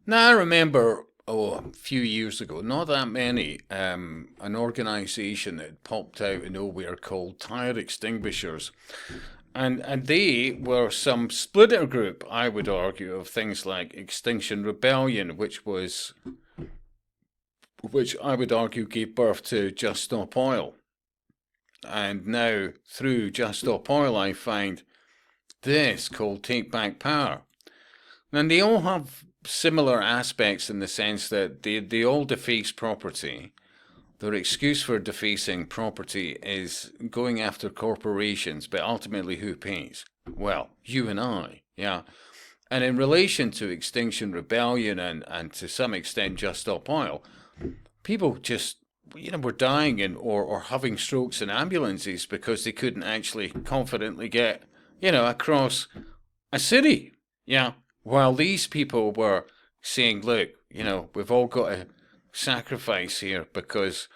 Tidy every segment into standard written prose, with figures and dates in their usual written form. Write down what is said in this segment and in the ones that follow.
Now I remember, a few years ago, not that many, an organisation that popped out of nowhere called Tire Extinguishers, and they were some splitter group, I would argue, of things like Extinction Rebellion, which I would argue gave birth to Just Stop Oil. And now through Just Stop Oil, I find this called Take Back Power. And they all have similar aspects in the sense that they all deface property. Their excuse for defacing property is going after corporations, but ultimately who pays? Well, you and I, yeah. And in relation to Extinction Rebellion and to some extent Just Stop Oil, people just were dying or having strokes in ambulances because they couldn't actually confidently get across a city. Yeah. While these people were saying, look, we've all got to sacrifice here because,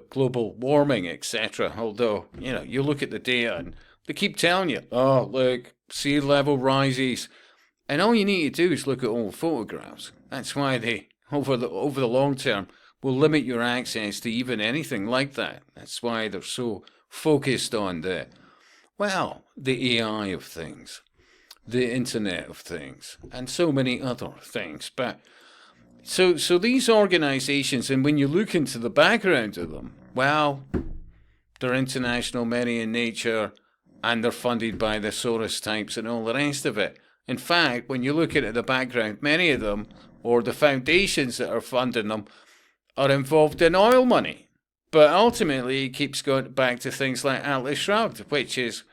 global warming, etc. Although, you look at the data and they keep telling you, oh, look, sea level rises. And all you need to do is look at old photographs. That's why they, over the long term, will limit your access to even anything like that. That's why they're so focused on the AI of things, the Internet of Things, and so many other things. But so these organizations, and when you look into the background of them, well, they're international, many in nature, and they're funded by the Soros types and all the rest of it. In fact, when you look at the background, many of them, or the foundations that are funding them, are involved in oil money. But ultimately, it keeps going back to things like Atlas Shrugged, which is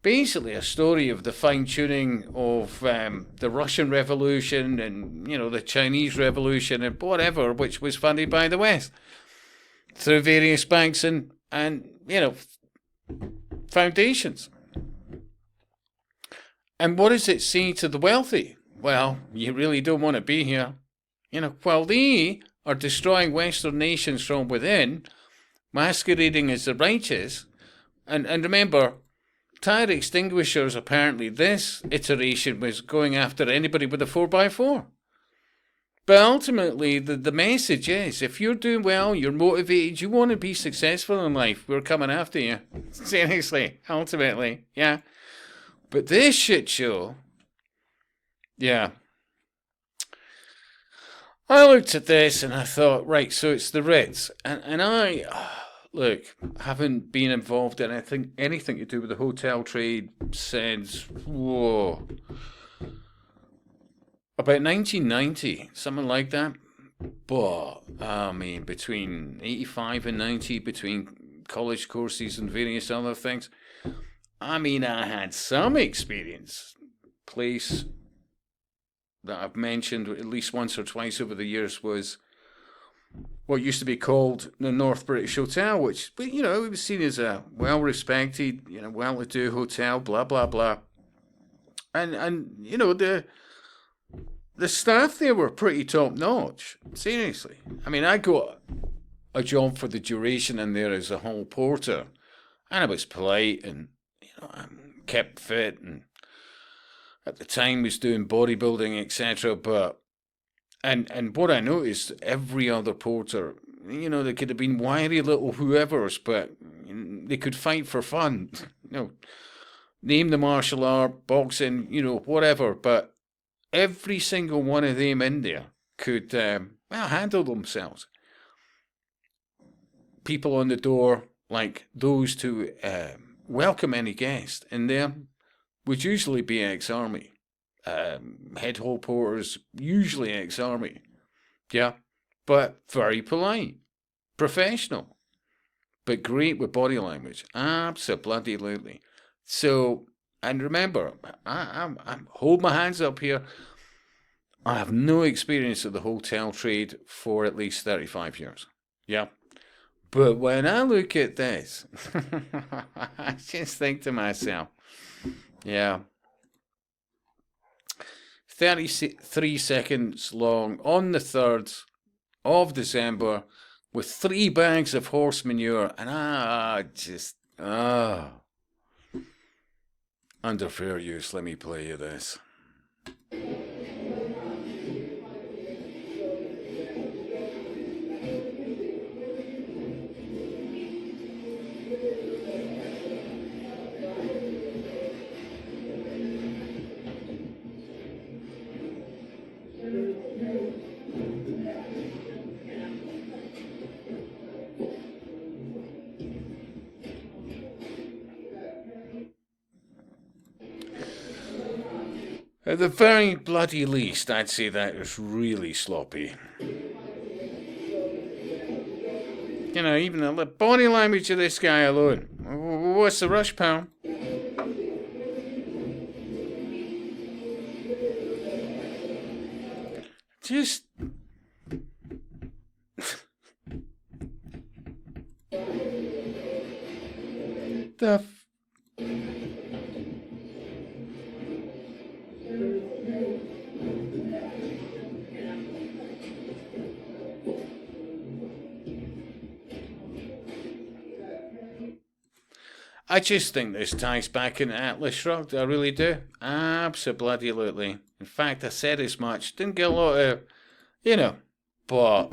basically a story of the fine tuning of the Russian Revolution and the Chinese Revolution and whatever, which was funded by the West through various banks and foundations. And what does it say to the wealthy? Well, you really don't want to be here. While they are destroying Western nations from within, masquerading as the righteous, and remember, Tire Extinguishers, apparently this iteration was going after anybody with a 4x4. But ultimately, the message is, if you're doing well, you're motivated, you want to be successful in life, we're coming after you. Seriously, ultimately, yeah. But this shit show, yeah. I looked at this and I thought, right, so it's the Ritz. And I, look, haven't been involved in anything to do with the hotel trade since, about 1990, something like that. But, I mean, between 85 and 90, between college courses and various other things, I mean, I had some experience. Place that I've mentioned at least once or twice over the years was what used to be called the North British Hotel, which, it was seen as a well-respected, well-to-do hotel, blah, blah, blah. And the staff there were pretty top-notch, seriously. I mean, I got a job for the duration in there as a hall porter, and I was polite and, I kept fit and at the time was doing bodybuilding, etc. But and what I noticed, every other porter, they could have been wiry little whoever's, but they could fight for fun. Name the martial art, boxing, whatever. But every single one of them in there could handle themselves. People on the door, like those to welcome any guest in there, would usually be ex-army. Head hall porters, usually ex-army. Yeah, but very polite, professional, but great with body language. Absolutely. So, and remember, I'm hold my hands up here. I have no experience of the hotel trade for at least 35 years. Yeah. But when I look at this, I just think to myself, yeah, 33 seconds long on the 3rd of December with 3 bags of horse manure, and under fair use, let me play you this. At the very bloody least, I'd say that is really sloppy. You know, even the body language of this guy alone. What's the rush, pal? Just... the... I just think this ties back into Atlas Shrugged. I really do. Absolutely. In fact, I said as much. Didn't get a lot of, but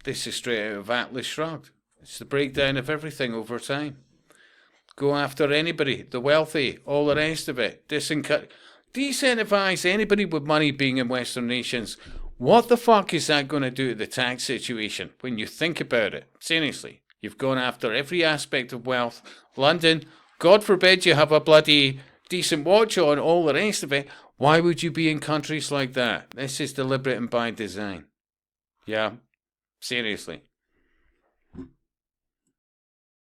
this is straight out of Atlas Shrugged. It's the breakdown of everything over time. Go after anybody, the wealthy, all the rest of it. Decentivize anybody with money being in Western nations. What the fuck is that going to do to the tax situation when you think about it? Seriously. You've gone after every aspect of wealth. London, God forbid you have a bloody decent watch on, all the rest of it. Why would you be in countries like that? This is deliberate and by design. Yeah, seriously.